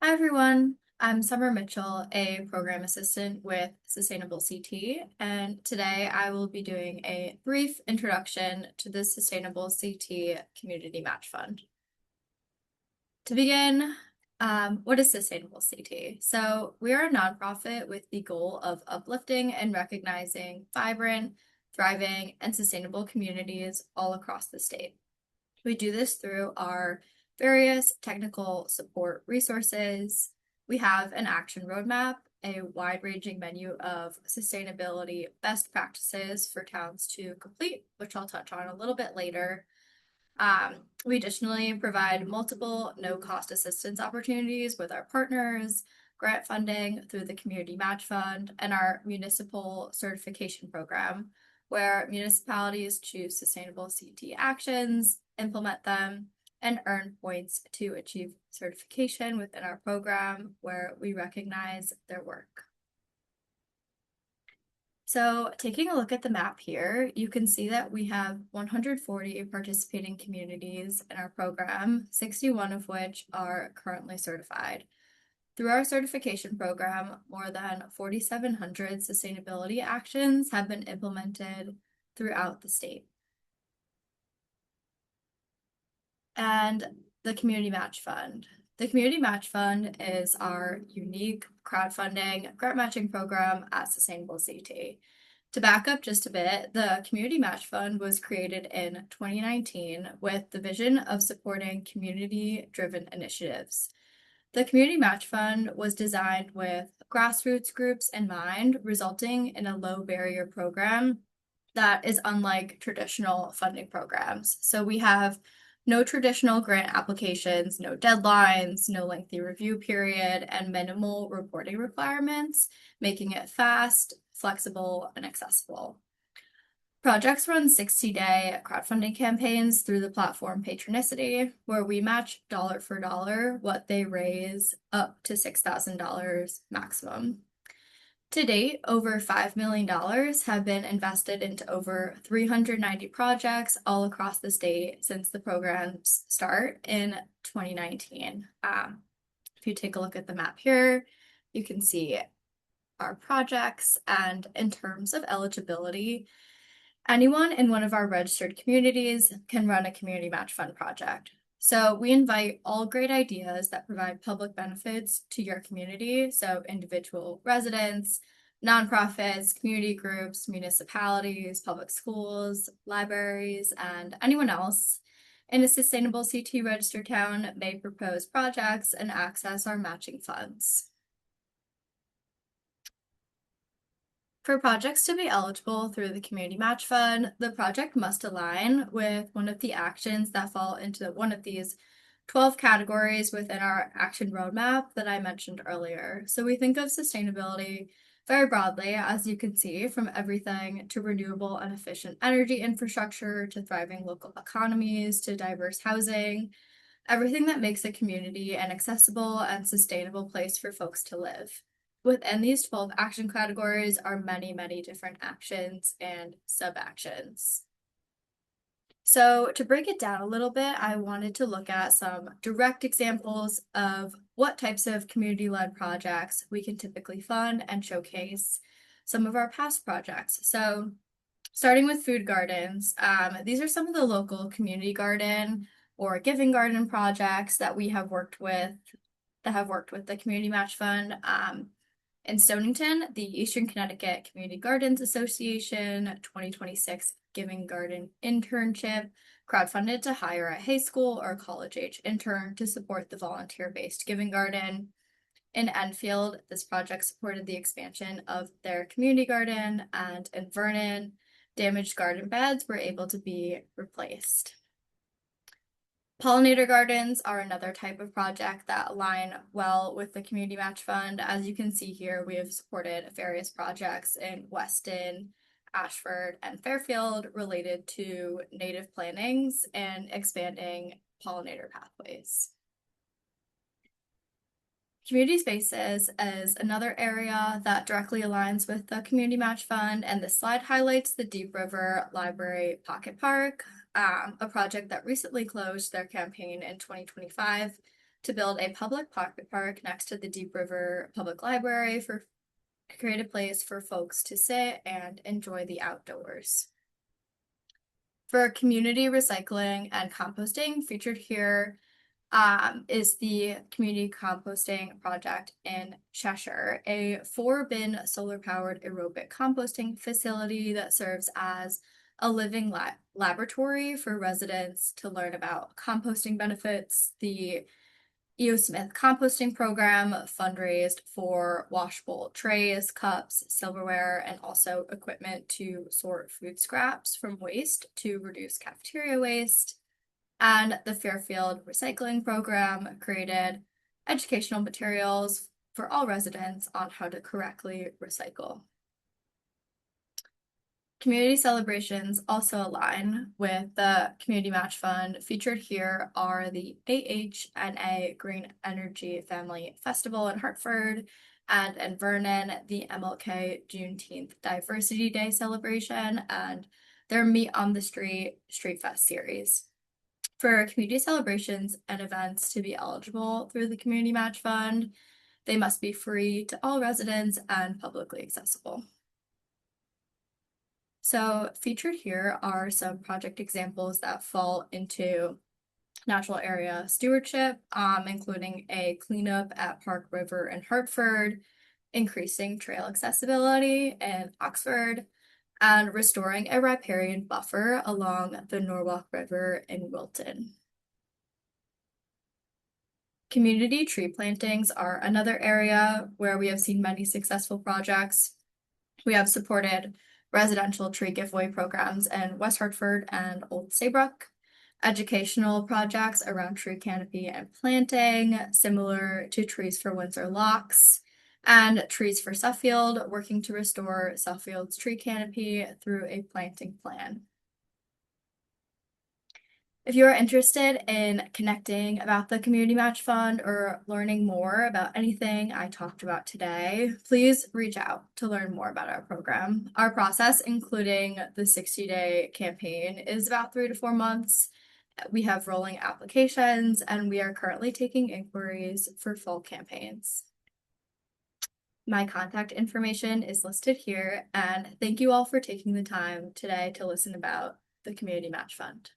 Hi everyone, I'm Summer Mitchell, a program assistant with Sustainable CT, and today I will be doing a brief introduction to the Sustainable CT Community Match Fund. To begin, what is Sustainable CT? So, we are a nonprofit with the goal of uplifting and recognizing vibrant, thriving, and sustainable communities all across the state. We do this through our various technical support resources. We have an action roadmap, a wide-ranging menu of sustainability best practices for towns to complete, which I'll touch on a little bit later. We additionally provide multiple no-cost assistance opportunities with our partners, grant funding through the Community Match Fund, and our municipal certification program, where municipalities choose sustainable CT actions, implement them, and earn points to achieve certification within our program, where we recognize their work. So taking a look at the map here, you can see that we have 140 participating communities in our program, 61 of which are currently certified. Through our certification program, more than 4,700 sustainability actions have been implemented throughout the state. And the Community Match Fund. The Community Match Fund is our unique crowdfunding grant matching program at Sustainable CT. To back up just a bit, the Community Match Fund was created in 2019 with the vision of supporting community-driven initiatives. The Community Match Fund was designed with grassroots groups in mind, resulting in a low barrier program that is unlike traditional funding programs. So we have no traditional grant applications, no deadlines, no lengthy review period, and minimal reporting requirements, making it fast, flexible, and accessible. Projects run 60-day crowdfunding campaigns through the platform Patronicity, where we match dollar for dollar what they raise up to $6,000 maximum. To date, over $5 million have been invested into over 390 projects all across the state since the program's start in 2019. If you take a look at the map here, you can see our projects, and in terms of eligibility, anyone in one of our registered communities can run a community match fund project. So we invite all great ideas that provide public benefits to your community, so individual residents, nonprofits, community groups, municipalities, public schools, libraries, and anyone else in a sustainable CT registered town may propose projects and access our matching funds. For projects to be eligible through the Community Match Fund, the project must align with one of the actions that fall into one of these 12 categories within our action roadmap that I mentioned earlier. So we think of sustainability very broadly, as you can see, from everything to renewable and efficient energy infrastructure, to thriving local economies, to diverse housing, everything that makes a community an accessible and sustainable place for folks to live. Within these 12 action categories are many, many different actions and sub-actions. So to break it down a little bit, I wanted to look at some direct examples of what types of community-led projects we can typically fund and showcase some of our past projects. So starting with food gardens, these are some of the local community garden or giving garden projects that we have worked with, the Community Match Fund. In Stonington, the Eastern Connecticut Community Gardens Association 2026 Giving Garden Internship crowdfunded to hire a high school or college age intern to support the volunteer-based giving garden. In Enfield, this project supported the expansion of their community garden, and in Vernon, damaged garden beds were able to be replaced. Pollinator gardens are another type of project that align well with the Community Match Fund. As you can see here, we have supported various projects in Weston, Ashford, and Fairfield related to native plantings and expanding pollinator pathways. Community spaces is another area that directly aligns with the Community Match Fund, and this slide highlights the Deep River Library Pocket Park, a project that recently closed their campaign in 2025. to build a public pocket park next to the Deep River Public Library to create a place for folks to sit and enjoy the outdoors. For community recycling and composting, featured here is the community composting project in Cheshire, a 4-bin solar-powered aerobic composting facility that serves as a living laboratory for residents to learn about composting benefits. The E.O. Smith composting program fundraised for washable trays, cups, silverware, and also equipment to sort food scraps from waste to reduce cafeteria waste. And the Fairfield Recycling Program created educational materials for all residents on how to correctly recycle. Community celebrations also align with the Community Match Fund. Featured here are the AHNA Green Energy Family Festival in Hartford, and in Vernon, the MLK Juneteenth Diversity Day celebration, and their Meet on the Street Fest series. For community celebrations and events to be eligible through the Community Match Fund, they must be free to all residents and publicly accessible. So featured here are some project examples that fall into natural area stewardship, including a cleanup at Park River in Hartford, increasing trail accessibility in Oxford, and restoring a riparian buffer along the Norwalk River in Wilton. Community tree plantings are another area where we have seen many successful projects. We have supported residential tree giveaway programs in West Hartford and Old Saybrook, educational projects around tree canopy and planting, similar to Trees for Windsor Locks, and Trees for Suffield, working to restore Suffield's tree canopy through a planting plan. If you are interested in connecting about the Community Match Fund or learning more about anything I talked about today, please reach out to learn more about our program. Our process, including the 60-day campaign, is about 3 to 4 months. We have rolling applications, and we are currently taking inquiries for full campaigns. My contact information is listed here, and thank you all for taking the time today to listen about the Community Match Fund.